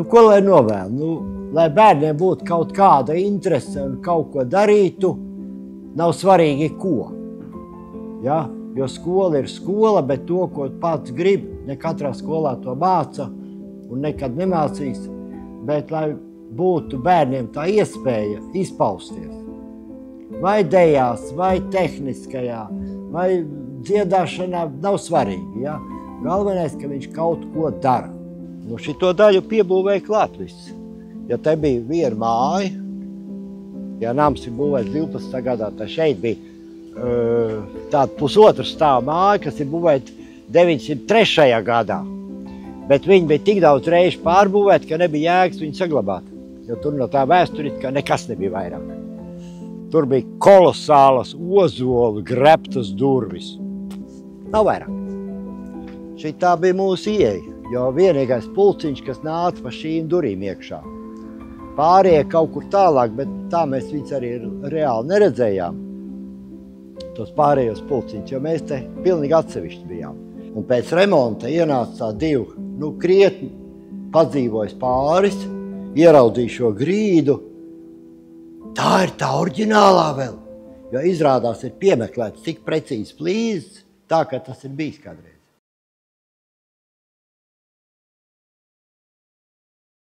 Ko lai novēlu? Lai bērniem būtu kaut kāda interese un kaut ko darītu, nav svarīgi ko. Ja? Jo skola ir skola, bet to, ko pats grib, ne katrā skolā to māca un nekad nemācīs. Bet lai būtu bērniem tā iespēja izpausties. Vai dejās, vai tehniskajā, vai dziedāšanā, nav svarīgi. Ja? Galvenais, ka viņš kaut ko dara. Šito daļu piebūvēja klāt viss. Ja te bija viena māja, ja nams ir būvēts 12. gadā, tad šeit bija tāda pusotru stāvu māja, kas ir būvēta 903. gadā. Bet viņi bija tik daudz reižu pārbūvēti, ka nebija jēgas viņu saglabāt. Jo tur no tā vēsturiskā nekas nebija vairāk. Tur bija kolosālas ozolu grebtas durvis. Nav vairāk. Šitā bija mūsu ieeja, jo vienīgais pulciņš, kas nāca pa šīm durīm iekšā. Pārējie kaut kur tālāk, bet tā mēs viņus arī reāli neredzējām. Tos pārējos pulciņus, jo mēs te pilnīgi atsevišķi bijām. Un pēc remonta ienāca divi, krietni padzīvojis pāris, ieraudzīja šo grīdu. Tā ir tā oriģinālā vēl, jo izrādās ir piemeklēts tik precīzi plīzes, tā, ka tas ir bijis kādreiz.